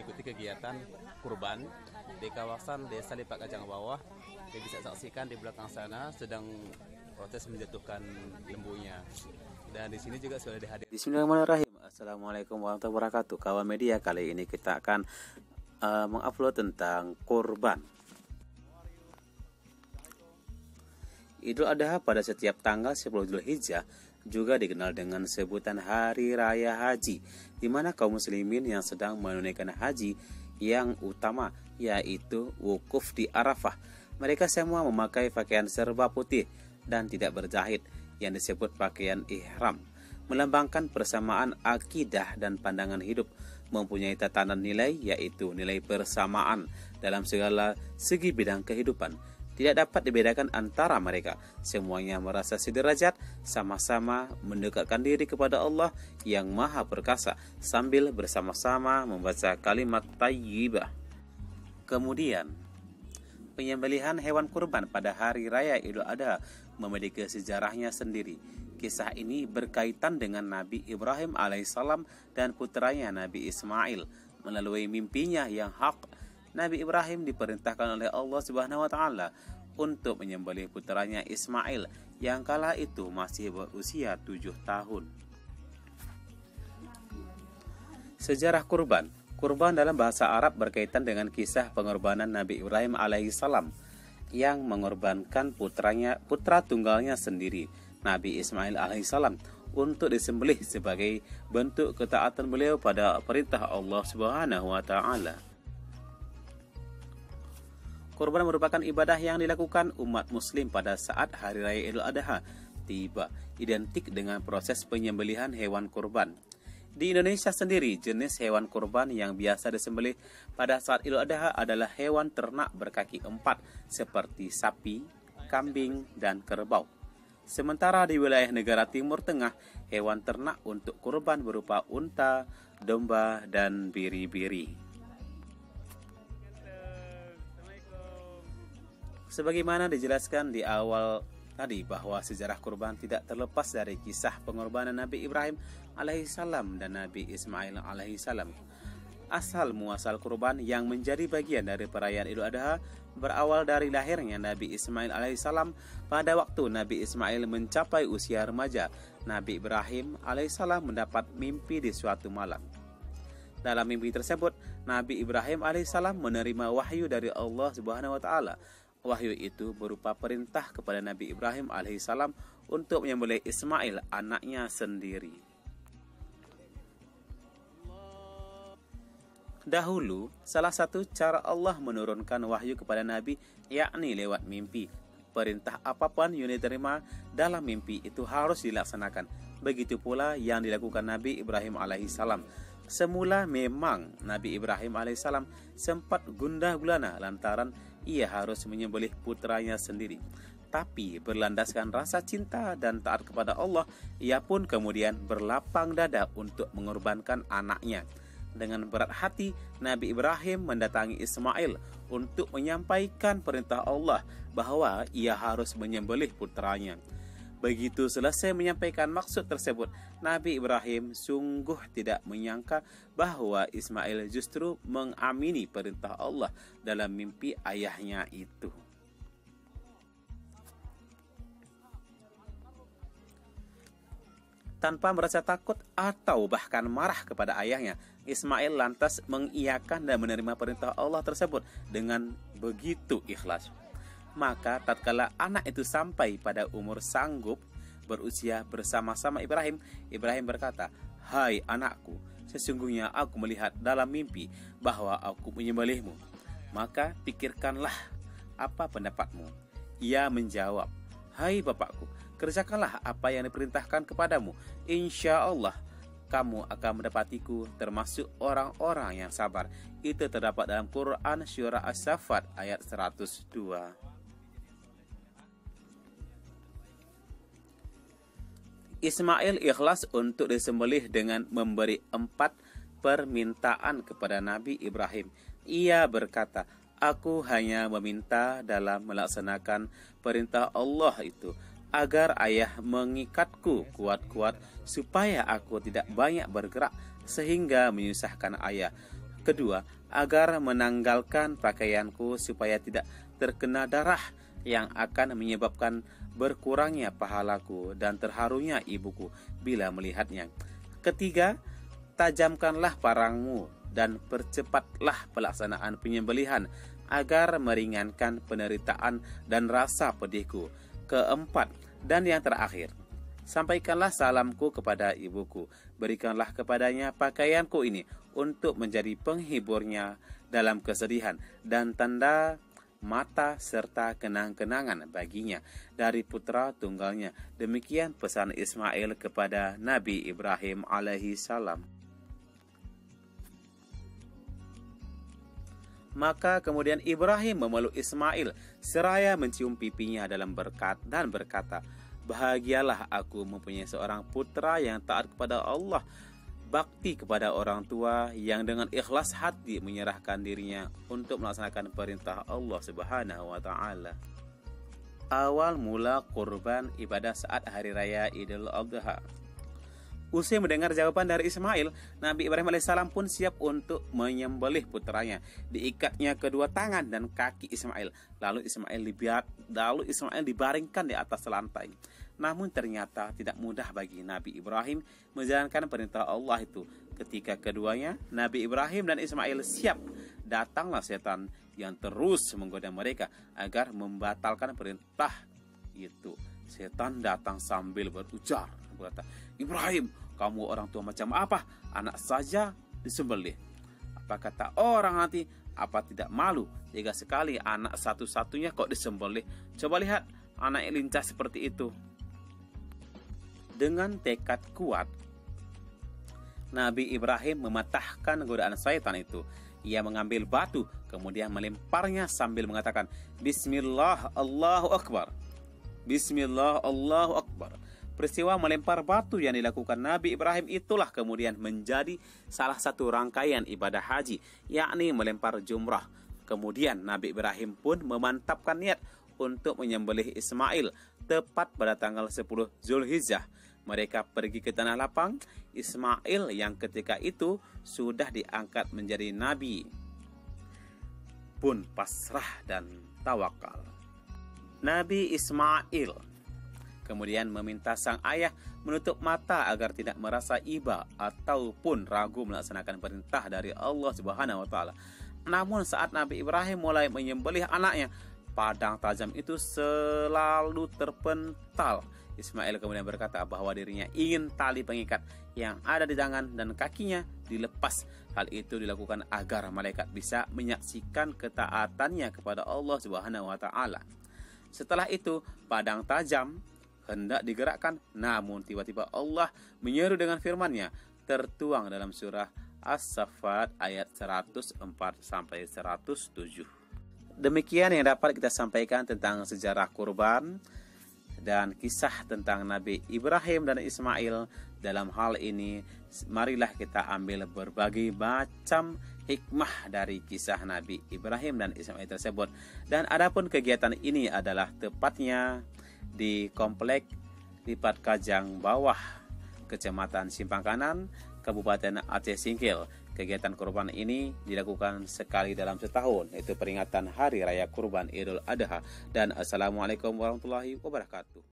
mengikuti kegiatan kurban di kawasan Desa Lipak Kajang Bawah. Dia bisa saksikan di belakang sana sedang proses menjatuhkan lembunya. Dan di sini juga sudah dihadir. Bismillahirrahmanirrahim. Assalamualaikum warahmatullahi wabarakatuh. Kawan media, kali ini kita akan mengupload tentang kurban. Idul Adha pada setiap tanggal 10 Zulhijjah juga dikenal dengan sebutan Hari Raya Haji, di mana kaum muslimin yang sedang menunaikan haji yang utama yaitu wukuf di Arafah. Mereka semua memakai pakaian serba putih dan tidak berjahit yang disebut pakaian ihram, melambangkan persamaan akidah dan pandangan hidup, mempunyai tatanan nilai yaitu nilai persamaan dalam segala segi bidang kehidupan. Tidak dapat dibedakan antara mereka. Semuanya merasa sederajat, sama-sama mendekatkan diri kepada Allah yang Maha Perkasa sambil bersama-sama membaca kalimat thayyibah. Kemudian, penyembelihan hewan kurban pada hari raya Idul Adha memiliki sejarahnya sendiri. Kisah ini berkaitan dengan Nabi Ibrahim alaihissalam dan putranya Nabi Ismail. Melalui mimpinya yang hak, Nabi Ibrahim diperintahkan oleh Allah Subhanahu wa taala untuk menyembelih putranya Ismail yang kala itu masih berusia 7 tahun. Sejarah kurban. Kurban dalam bahasa Arab berkaitan dengan kisah pengorbanan Nabi Ibrahim alaihissalam yang mengorbankan putra tunggalnya sendiri, Nabi Ismail alaihissalam, untuk disembelih sebagai bentuk ketaatan beliau pada perintah Allah Subhanahu wa taala. Kurban merupakan ibadah yang dilakukan umat muslim pada saat hari raya Idul Adha tiba, identik dengan proses penyembelihan hewan kurban. Di Indonesia sendiri, jenis hewan kurban yang biasa disembelih pada saat Idul Adha adalah hewan ternak berkaki 4 seperti sapi, kambing, dan kerbau. Sementara di wilayah negara Timur Tengah, hewan ternak untuk kurban berupa unta, domba, dan biri-biri. Sebagaimana dijelaskan di awal tadi bahwa sejarah kurban tidak terlepas dari kisah pengorbanan Nabi Ibrahim alaihissalam dan Nabi Ismail alaihissalam. Asal muasal kurban yang menjadi bagian dari perayaan Idul Adha berawal dari lahirnya Nabi Ismail alaihissalam. Pada waktu Nabi Ismail mencapai usia remaja, Nabi Ibrahim alaihissalam mendapat mimpi di suatu malam. Dalam mimpi tersebut, Nabi Ibrahim alaihissalam menerima wahyu dari Allah Subhanahu wa taala. Wahyu itu berupa perintah kepada Nabi Ibrahim alaihissalam untuk menyembelih Ismail, anaknya sendiri. Dahulu, salah satu cara Allah menurunkan wahyu kepada Nabi yakni lewat mimpi. Perintah apapun yang diterima dalam mimpi itu harus dilaksanakan. Begitu pula yang dilakukan Nabi Ibrahim alaihissalam. Semula memang Nabi Ibrahim alaihissalam sempat gundah gulana lantaran ia harus menyembelih putranya sendiri. Tapi berlandaskan rasa cinta dan taat kepada Allah, ia pun kemudian berlapang dada untuk mengorbankan anaknya. Dengan berat hati, Nabi Ibrahim mendatangi Ismail untuk menyampaikan perintah Allah bahwa ia harus menyembelih putranya. Begitu selesai menyampaikan maksud tersebut, Nabi Ibrahim sungguh tidak menyangka bahwa Ismail justru mengamini perintah Allah dalam mimpi ayahnya itu. Tanpa merasa takut atau bahkan marah kepada ayahnya, Ismail lantas mengiyakan dan menerima perintah Allah tersebut dengan begitu ikhlas. Maka tatkala anak itu sampai pada umur sanggup berusia bersama-sama Ibrahim, Ibrahim berkata, "Hai anakku, sesungguhnya aku melihat dalam mimpi bahwa aku menyembelihmu. Maka pikirkanlah apa pendapatmu." Ia menjawab, "Hai bapakku, kerjakanlah apa yang diperintahkan kepadamu. Insya Allah kamu akan mendapatiku termasuk orang-orang yang sabar." Itu terdapat dalam Quran Surah As-Saffat ayat 102. Ismail ikhlas untuk disembelih dengan memberi 4 permintaan kepada Nabi Ibrahim. Ia berkata, "Aku hanya meminta dalam melaksanakan perintah Allah itu, agar ayah mengikatku kuat-kuat supaya aku tidak banyak bergerak sehingga menyusahkan ayah. Kedua, agar menanggalkan pakaianku supaya tidak terkena darah yang akan menyebabkan berkurangnya pahalaku dan terharunya ibuku bila melihatnya. Ketiga, tajamkanlah parangmu dan percepatlah pelaksanaan penyembelihan agar meringankan penderitaan dan rasa pedihku. Keempat, dan yang terakhir, sampaikanlah salamku kepada ibuku. Berikanlah kepadanya pakaianku ini untuk menjadi penghiburnya dalam kesedihan dan tanda mata serta kenang-kenangan baginya dari putra tunggalnya. Demikian pesan Ismail kepada Nabi Ibrahim alaihi salam. Maka kemudian Ibrahim memeluk Ismail seraya mencium pipinya dalam berkata, bahagialah aku mempunyai seorang putra yang taat kepada Allah, bakti kepada orang tua, yang dengan ikhlas hati menyerahkan dirinya untuk melaksanakan perintah Allah Subhanahu wa taala. Awal mula kurban ibadah saat hari raya Idul Adha. Usai mendengar jawaban dari Ismail, Nabi Ibrahim alaihissalam pun siap untuk menyembelih putranya. Diikatnya kedua tangan dan kaki Ismail. Lalu Ismail dibaringkan di atas lantai. Namun ternyata tidak mudah bagi Nabi Ibrahim menjalankan perintah Allah itu. Ketika keduanya, Nabi Ibrahim dan Ismail siap, datanglah setan yang terus menggoda mereka agar membatalkan perintah itu. Setan datang sambil berujar, berkata, Ibrahim, kamu orang tua macam apa? Anak saja disembelih. Apa kata orang nanti? Apa tidak malu jika sekali anak satu-satunya kok disembelih? Coba lihat anak yang lincah seperti itu. Dengan tekad kuat, Nabi Ibrahim mematahkan godaan syaitan itu. Ia mengambil batu, kemudian melemparnya sambil mengatakan, Bismillah, Allahu Akbar. Bismillah, Allahu Akbar. Peristiwa melempar batu yang dilakukan Nabi Ibrahim itulah kemudian menjadi salah satu rangkaian ibadah haji, yakni melempar jumrah. Kemudian Nabi Ibrahim pun memantapkan niat untuk menyembelih Ismail tepat pada tanggal 10 Zulhijjah. Mereka pergi ke tanah lapang. Ismail yang ketika itu sudah diangkat menjadi nabi pun pasrah dan tawakal. Nabi Ismail kemudian meminta sang ayah menutup mata agar tidak merasa iba ataupun ragu melaksanakan perintah dari Allah Subhanahu wa taala. Namun saat Nabi Ibrahim mulai menyembelih anaknya, padang tajam itu selalu terpental. Ismail kemudian berkata bahwa dirinya ingin tali pengikat yang ada di tangan dan kakinya dilepas. Hal itu dilakukan agar malaikat bisa menyaksikan ketaatannya kepada Allah Subhanahu wa taala. Setelah itu, padang tajam hendak digerakkan, namun tiba-tiba Allah menyeru dengan firman-Nya, tertuang dalam surah As-Saffat ayat 104 sampai 107. Demikian yang dapat kita sampaikan tentang sejarah kurban dan kisah tentang Nabi Ibrahim dan Ismail. Dalam hal ini, marilah kita ambil berbagai macam hikmah dari kisah Nabi Ibrahim dan Ismail tersebut. Dan adapun kegiatan ini adalah tepatnya di Komplek Lipat Kajang Bawah, Kecamatan Simpang Kanan, Kabupaten Aceh Singkil. Kegiatan kurban ini dilakukan sekali dalam setahun, yaitu peringatan Hari Raya Kurban Idul Adha. Dan Assalamualaikum warahmatullahi wabarakatuh.